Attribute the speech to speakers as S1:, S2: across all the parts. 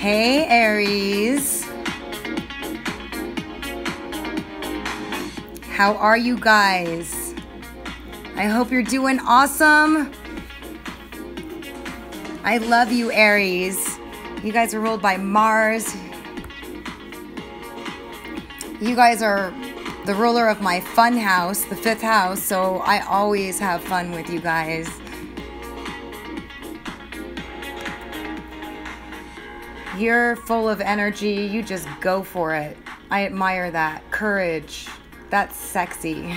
S1: Hey Aries, how are you guys? I hope you're doing awesome. I love you, Aries. You guys are ruled by Mars. You guys are the ruler of my fun house, the 5th house, so I always have fun with you guys. You're full of energy. You just go for it. I admire that. Courage. That's sexy.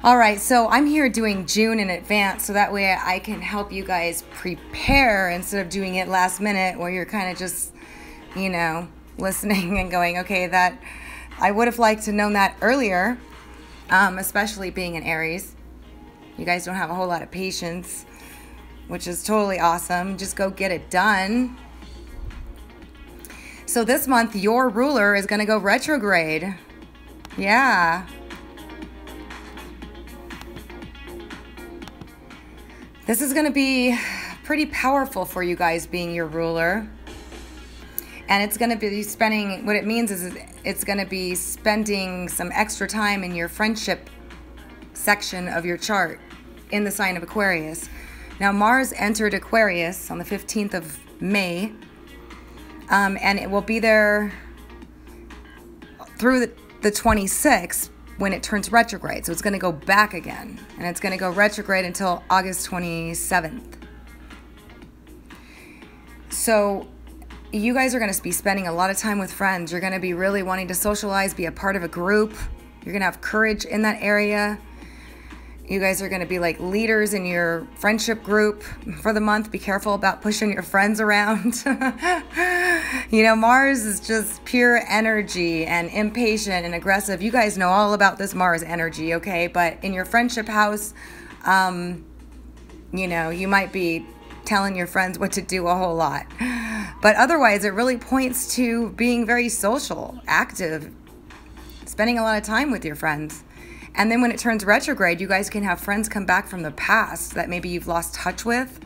S1: All right, so I'm here doing June in advance so that way I can help you guys prepare instead of doing it last minute where you're kind of just, you know, listening and going, okay, that I would have liked to known that earlier, especially being an Aries. You guys don't have a whole lot of patience, which is totally awesome. Just go get it done. So this month, your ruler is going to go retrograde. Yeah. This is going to be pretty powerful for you guys being your ruler. And it's going to be spending, what it means is it's going to be spending some extra time in your friendship section of your chart in the sign of Aquarius. Now, Mars entered Aquarius on the 15th of May, and it will be there through the 26th when it turns retrograde. So it's going to go back again, and it's going to go retrograde until August 27th. So you guys are going to be spending a lot of time with friends. You're going to be really wanting to socialize, be a part of a group. You're going to have courage in that area. You guys are going to be like leaders in your friendship group for the month. Be careful about pushing your friends around. You know, Mars is just pure energy and impatient and aggressive. You guys know all about this Mars energy, okay? But in your friendship house, you know, you might be telling your friends what to do a whole lot. But otherwise, it really points to being very social, active, spending a lot of time with your friends. And then when it turns retrograde, you guys can have friends come back from the past that maybe you've lost touch with.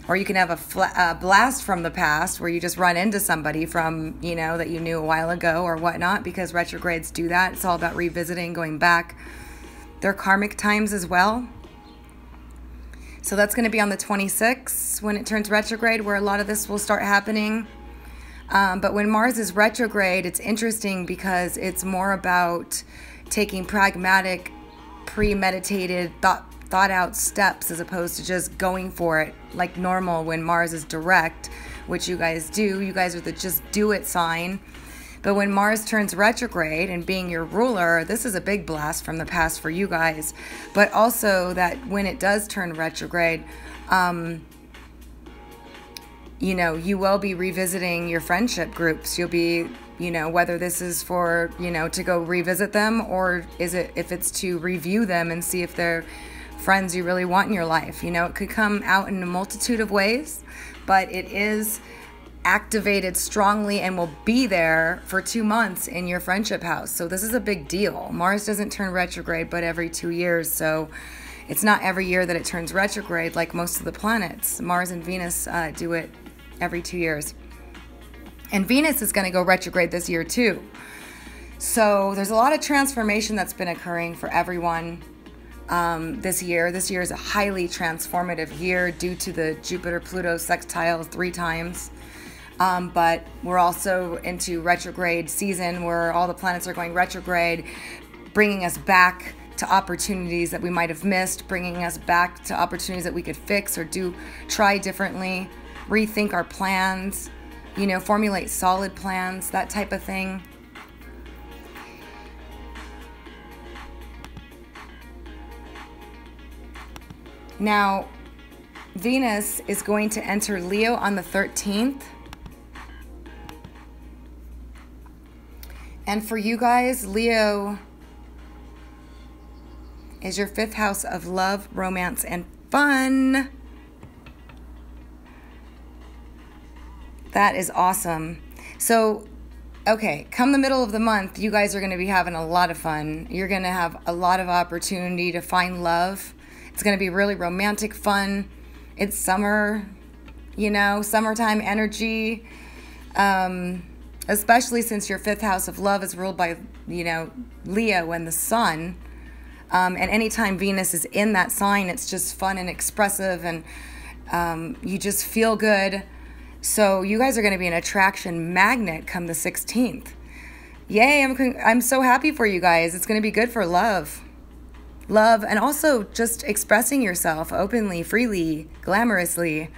S1: Or you can have a blast from the past where you just run into somebody from, you know, that you knew a while ago or whatnot, because retrogrades do that. It's all about revisiting, going back. They're karmic times as well. So that's going to be on the 26th when it turns retrograde, where a lot of this will start happening. But when Mars is retrograde, it's interesting because it's more about taking pragmatic, premeditated, thought out steps as opposed to just going for it like normal when Mars is direct, which you guys do. You guys are the just do it sign. But when Mars turns retrograde and being your ruler, this is a big blast from the past for you guys. But also that when it does turn retrograde, you know, you will be revisiting your friendship groups. You'll be, you know, whether this is for, you know, to go revisit them, or is it if it's to review them and see if they're friends you really want in your life. You know, it could come out in a multitude of ways, but it is activated strongly and will be there for 2 months in your friendship house. So this is a big deal. Mars doesn't turn retrograde but every 2 years, so it's not every year that it turns retrograde like most of the planets. Mars and Venus do it every 2 years. And Venus is going to go retrograde this year too. So there's a lot of transformation that's been occurring for everyone this year. This year is a highly transformative year due to the Jupiter-Pluto sextile 3 times. But we're also into retrograde season where all the planets are going retrograde, bringing us back to opportunities that we might have missed, bringing us back to opportunities that we could fix or try differently, rethink our plans, you know, formulate solid plans, that type of thing. Now, Venus is going to enter Leo on the 13th. And for you guys, Leo is your 5th house of love, romance, and fun. That is awesome. So, okay, come the middle of the month, you guys are going to be having a lot of fun. You're going to have a lot of opportunity to find love. It's going to be really romantic fun. It's summer. you know, summertime energy, especially since your 5th house of love is ruled by, you know, Leo and the sun. And anytime Venus is in that sign, it's just fun and expressive, and you just feel good. So you guys are going to be an attraction magnet come the 16th. Yay, I'm so happy for you guys. It's going to be good for love. Love, and also just expressing yourself openly, freely, glamorously.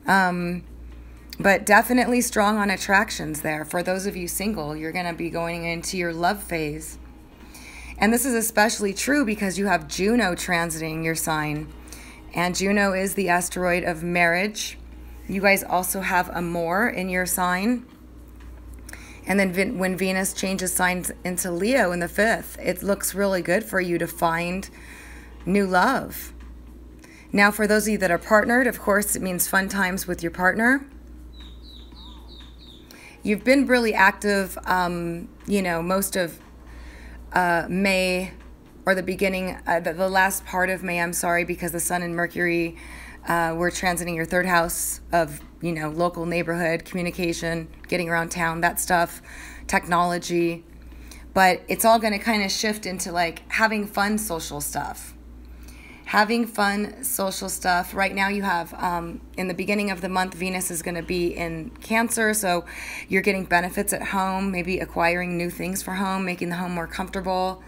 S1: But definitely strong on attractions there. For those of you single, you're going to be going into your love phase. And this is especially true because you have Juno transiting your sign. And Juno is the asteroid of marriage. You guys also have Amor in your sign. And then when Venus changes signs into Leo in the 5th, it looks really good for you to find new love. Now, for those of you that are partnered, of course, it means fun times with your partner. You've been really active, you know, most of May, or the beginning, the last part of May, I'm sorry, because the Sun and Mercury were transiting your 3rd house of, you know, local neighborhood, communication, getting around town, that stuff, technology. But it's all going to kind of shift into like having fun social stuff. Having fun social stuff. Right now you have, in the beginning of the month, Venus is going to be in Cancer, so you're getting benefits at home, maybe acquiring new things for home, making the home more comfortable.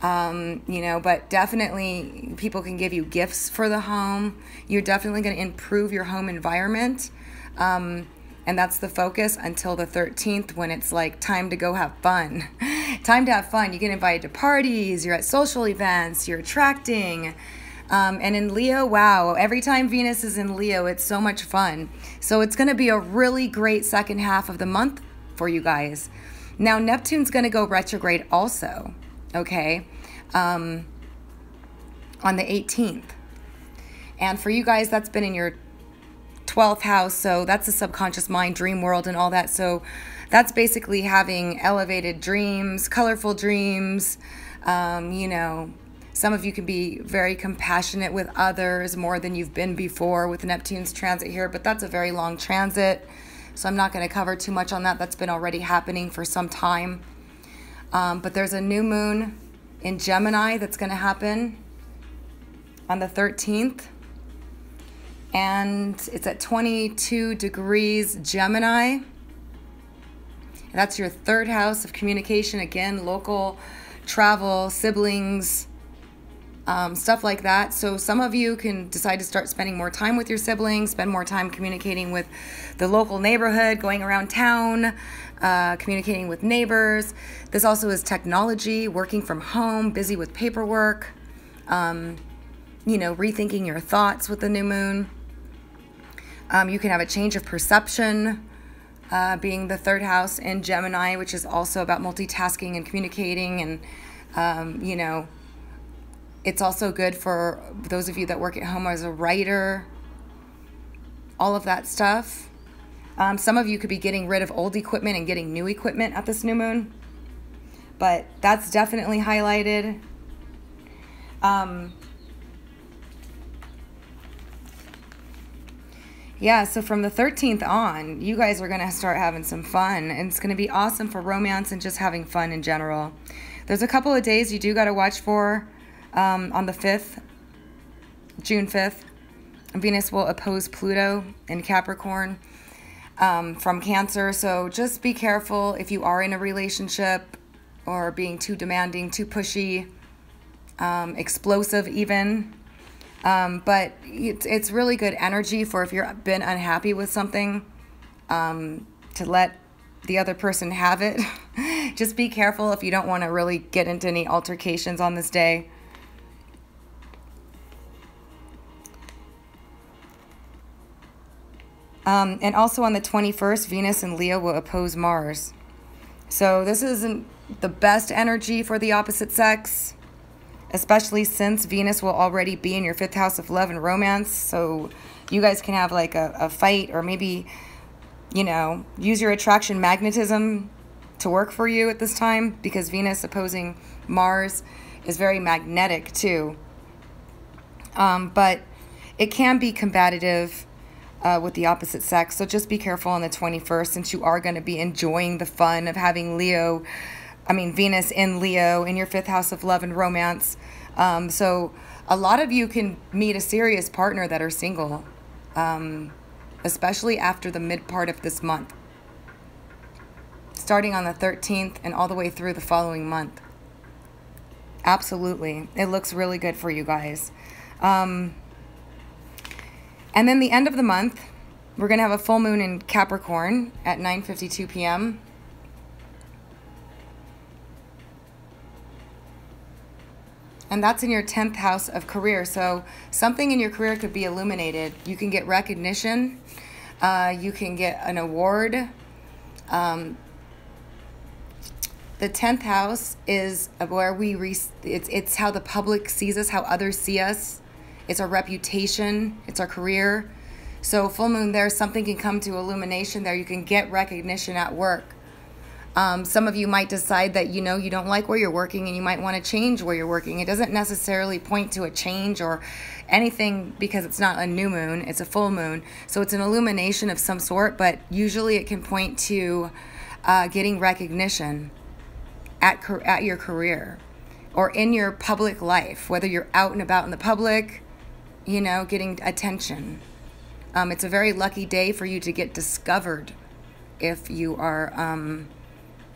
S1: You know, but definitely people can give you gifts for the home. You're definitely going to improve your home environment. And that's the focus until the 13th, when it's like time to go have fun. Time to have fun. You get invited to parties, you're at social events, you're attracting. And in Leo, wow, every time Venus is in Leo, it's so much fun. So it's going to be a really great second half of the month for you guys. Now, Neptune's going to go retrograde also, okay, on the 18th. And for you guys, that's been in your 12th house, so that's the subconscious mind, dream world, and all that. So that's basically having elevated dreams, colorful dreams. You know, some of you can be very compassionate with others more than you've been before with Neptune's transit here, but that's a very long transit, so I'm not going to cover too much on that. That's been already happening for some time. But there's a new moon in Gemini that's going to happen on the 13th. And it's at 22 degrees Gemini. That's your 3rd house of communication. Again, local, travel, siblings, stuff like that. So some of you can decide to start spending more time with your siblings, spend more time communicating with the local neighborhood, going around town, communicating with neighbors. This also is technology, working from home, busy with paperwork, you know, rethinking your thoughts with the new moon. You can have a change of perception, being the 3rd house in Gemini, which is also about multitasking and communicating. And, you know, it's also good for those of you that work at home as a writer, all of that stuff. Some of you could be getting rid of old equipment and getting new equipment at this new moon, but that's definitely highlighted. Yeah, so from the 13th on, you guys are going to start having some fun, and it's going to be awesome for romance and just having fun in general. There's a couple of days you do got to watch for. On the 5th, June 5th, Venus will oppose Pluto in Capricorn from Cancer. So just be careful if you are in a relationship or being too demanding, too pushy, explosive even. But it's really good energy for if you've been unhappy with something, to let the other person have it. Just be careful if you don't want to really get into any altercations on this day. And also on the 21st, Venus and Leo will oppose Mars. So this isn't the best energy for the opposite sex, especially since Venus will already be in your 5th house of love and romance. So you guys can have like a fight, or maybe, you know, use your attraction magnetism to work for you at this time, because Venus opposing Mars is very magnetic too. But it can be combative. with the opposite sex. So just be careful on the 21st, since you are going to be enjoying the fun of having Venus in Leo in your 5th house of love and romance. So a lot of you can meet a serious partner that are single, especially after the mid part of this month, starting on the 13th and all the way through the following month. Absolutely. It looks really good for you guys. And then the end of the month, we're going to have a full moon in Capricorn at 9:52 p.m. And that's in your 10th house of career. So something in your career could be illuminated. You can get recognition. You can get an award. The 10th house is where it's how the public sees us, how others see us. It's our reputation. It's our career. So full moon there, something can come to illumination there. You can get recognition at work. Some of you might decide that, you don't like where you're working and you might want to change where you're working. It doesn't necessarily point to a change or anything because it's not a new moon. It's a full moon. So it's an illumination of some sort, but usually it can point to getting recognition at your career or in your public life, whether you're out and about in the public, getting attention. It's a very lucky day for you to get discovered if you are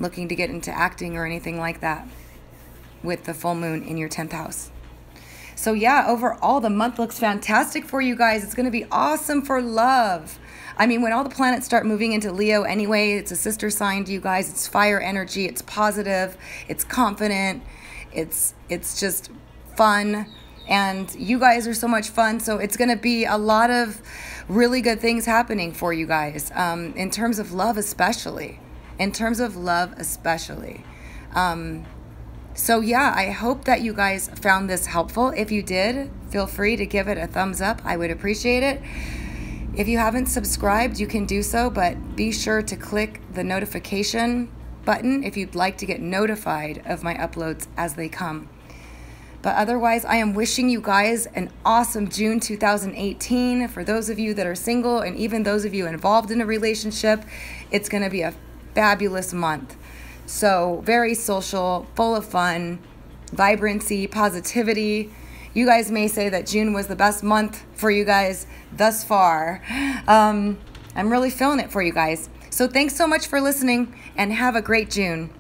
S1: looking to get into acting or anything like that with the full moon in your 10th house. So yeah, overall, the month looks fantastic for you guys. It's going to be awesome for love. When all the planets start moving into Leo anyway, it's a sister sign to you guys. It's fire energy. It's positive. It's confident. It's just fun. And you guys are so much fun. So it's going to be a lot of really good things happening for you guys, in terms of love especially. So yeah, I hope that you guys found this helpful. If you did, feel free to give it a thumbs up. I would appreciate it. If you haven't subscribed, you can do so, but be sure to click the notification button if you'd like to get notified of my uploads as they come. But otherwise, I am wishing you guys an awesome June 2018. For those of you that are single and even those of you involved in a relationship, it's going to be a fabulous month. So very social, full of fun, vibrancy, positivity. You guys may say that June was the best month for you guys thus far. I'm really feeling it for you guys. So thanks so much for listening and have a great June.